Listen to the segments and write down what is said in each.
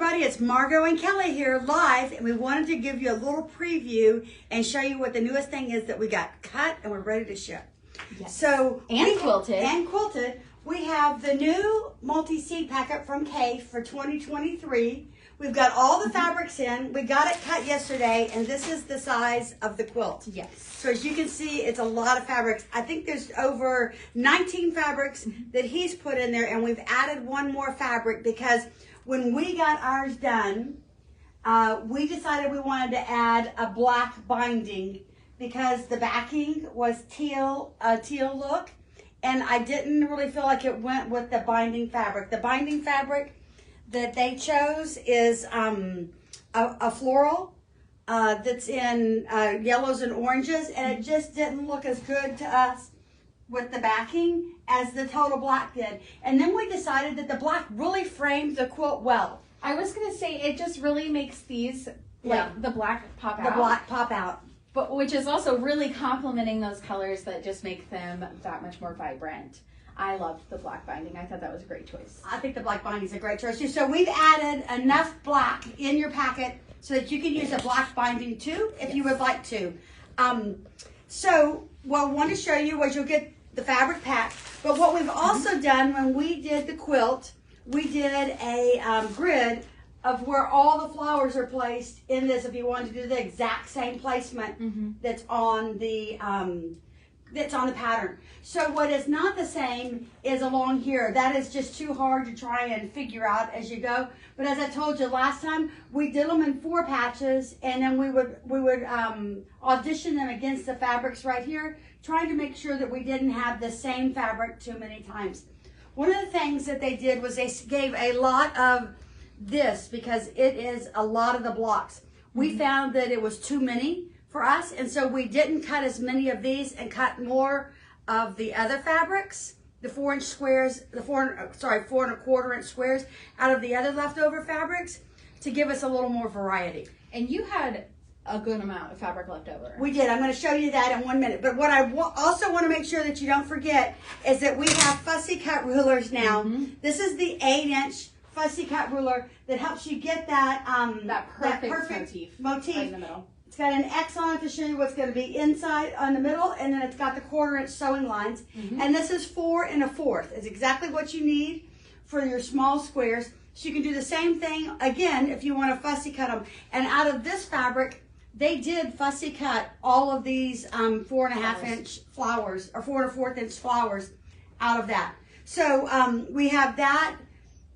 everybody, it's Margot and Kelly here live, and we wanted to give you a little preview and show you what the newest thing is that we got cut and we're ready to ship. Yes. So quilted. And quilted. We have the new multi-seed packet from Kaffe for 2023. We've got all the fabrics in. We got it cut yesterday, and this is the size of the quilt. Yes. So as you can see, it's a lot of fabrics. I think there's over 19 fabrics that he's put in there, and we've added one more fabric because when we got ours done, we decided we wanted to add a black binding because the backing was teal look, and I didn't really feel like it went with the binding fabric. The binding fabric that they chose is a floral that's in yellows and oranges, and it just didn't look as good to us with the backing as the total black did. And then we decided that the black really framed the quilt well. I was gonna say it just really makes these the black pop out. The black pop out. But which is also really complementing those colors that just make them that much more vibrant. I loved the black binding. I thought that was a great choice. I think the black binding is a great choice too. So we've added enough black in your packet so that you can use a black binding too if you would like to. So what I wanted to show you was you'll get the fabric pack, but what we've also done when we did the quilt, we did a grid of where all the flowers are placed in this if you wanted to do the exact same placement that's on the pattern. So what is not the same is along here. That is just too hard to try and figure out as you go. But as I told you last time, we did them in 4 patches, and then we would audition them against the fabrics right here, trying to make sure that we didn't have the same fabric too many times. One of the things that they did was they gave a lot of this because it is a lot of the blocks. We found that it was too many for us, and so we didn't cut as many of these and cut more of the other fabrics, the 4-inch squares, the 4.25 inch squares out of the other leftover fabrics to give us a little more variety. And you had a good amount of fabric left over. We did. I'm going to show you that in 1 minute. But what I also want to make sure that you don't forget is that we have fussy cut rulers now. This is the 8-inch fussy cut ruler that helps you get that perfect motif right in the middle. It's got an X on it to show you what's going to be inside on the middle, and then it's got the 1/4 inch sewing lines. And this is 4 1/4. It's exactly what you need for your small squares. So you can do the same thing again if you want to fussy cut them. And out of this fabric, they did fussy cut all of these 4.5 inch flowers or 4 1/4 inch flowers out of that. So we have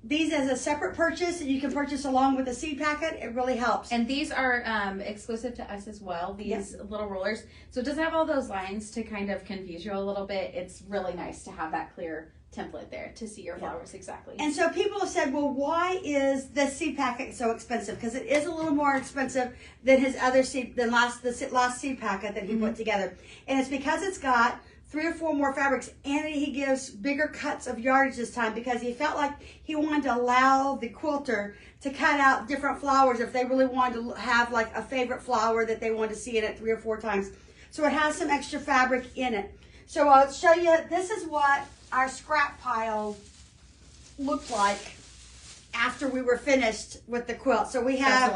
these as a separate purchase, and you can purchase along with the seed packet. It really helps. And these are exclusive to us as well, these little rollers. So it doesn't have all those lines to kind of confuse you a little bit. It's really nice to have that clear template there to see your flowers exactly. And so people have said, well, why is this seed packet so expensive? Because it is a little more expensive than his other the last seed packet that he put together. And it's because it's got 3 or 4 more fabrics, and he gives bigger cuts of yardage this time because he felt like he wanted to allow the quilter to cut out different flowers if they really wanted to have like a favorite flower that they wanted to see in it 3 or 4 times. So it has some extra fabric in it. So I'll show you, this is what our scrap pile looked like after we were finished with the quilt. So we have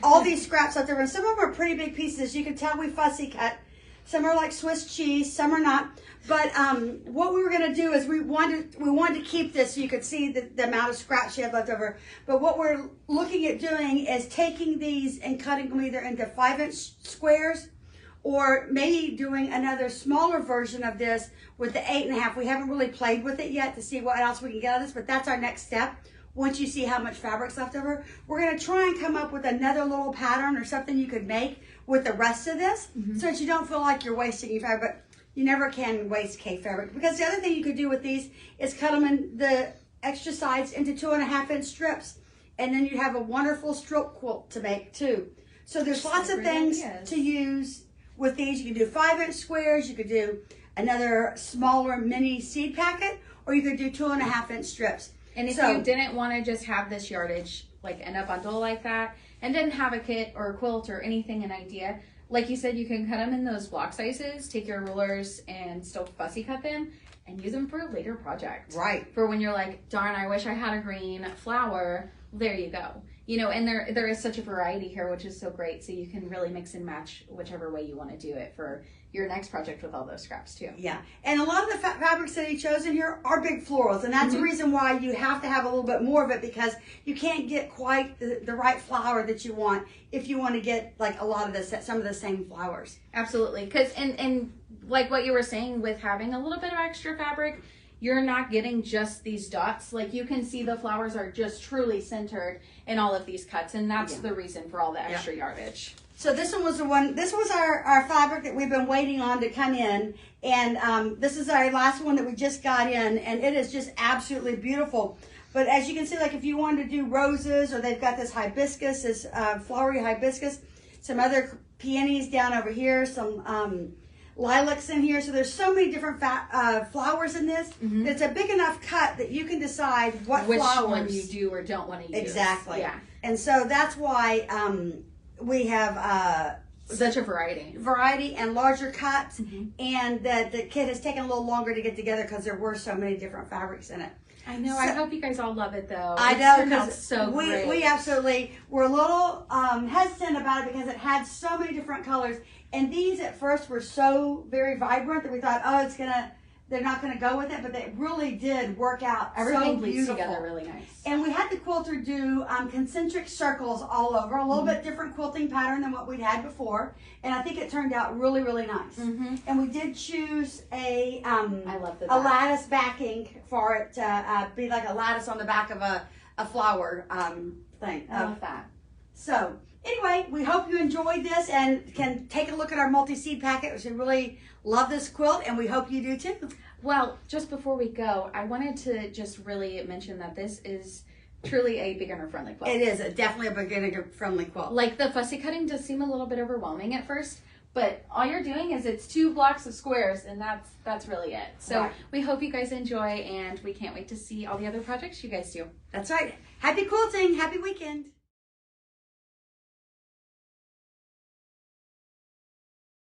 all these scraps out there, and some of them are pretty big pieces. You can tell we fussy cut. Some are like Swiss cheese, some are not. But what we were going to do is we wanted to keep this so you could see the amount of scraps you had left over. But what we're looking at doing is taking these and cutting them either into 5-inch squares, or maybe doing another smaller version of this with the 8.5. We haven't really played with it yet to see what else we can get out of this, but that's our next step. Once you see how much fabric's left over, we're going to try and come up with another little pattern or something you could make with the rest of this so that you don't feel like you're wasting your fabric. But you never can waste Kaffe fabric, because the other thing you could do with these is cut them in the extra sides into 2.5-inch strips, and then you have a wonderful stroke quilt to make too. So there's lots of things to use with these. You can do 5-inch squares, you could do another smaller mini seed packet, or you could do 2.5-inch strips. And if you didn't want to just have this yardage like in a bundle like that, and didn't have a kit or a quilt or anything, an idea, like you said, you can cut them in those block sizes, take your rulers and still fussy cut them, and use them for a later project. Right. For when you're like, darn, I wish I had a green flower, there you go. You know, and there is such a variety here, which is so great. So you can really mix and match whichever way you want to do it for your next project with all those scraps too. Yeah, and a lot of the fabrics that he chose in here are big florals, and that's the reason why you have to have a little bit more of it, because you can't get quite the right flower that you want if you want to get like a lot of some of the same flowers. Absolutely, because and like what you were saying with having a little bit of extra fabric, you're not getting just these dots. Like you can see the flowers are just truly centered in all of these cuts, and that's the reason for all the extra yardage. So this one was the one, this was our fabric that we've been waiting on to come in, and this is our last one that we just got in, and it is just absolutely beautiful. But as you can see, like if you wanted to do roses, or they've got this hibiscus, this flowery hibiscus, some other peonies down over here, some lilacs in here. So there's so many different flowers in this. It's a big enough cut that you can decide which flowers one you do or don't want to use. Exactly. Yeah. And so that's why we have such a variety and larger cuts, and that the kit has taken a little longer to get together because there were so many different fabrics in it. I know. So, I hope you guys all love it though. I know, because so we absolutely were a little hesitant about it because it had so many different colors, and these at first were so very vibrant that we thought, oh, they're not gonna go with it, but they really did work out. Everything so bleeds beautiful together really nice. And we had the quilter do concentric circles all over, a little bit different quilting pattern than what we'd had before, and I think it turned out really, really nice. And we did choose a I love the lattice backing for it to be like a lattice on the back of a flower thing. I love that. So anyway, we hope you enjoyed this and can take a look at our multi-seed packet, which we really love this quilt, and we hope you do too. Well, just before we go, I wanted to just really mention that this is truly a beginner-friendly quilt. It is definitely a beginner-friendly quilt. Like the fussy cutting does seem a little bit overwhelming at first, but all you're doing is it's 2 blocks of squares, and that's really it. So we hope you guys enjoy, and we can't wait to see all the other projects you guys do. That's right. Happy quilting. Happy weekend.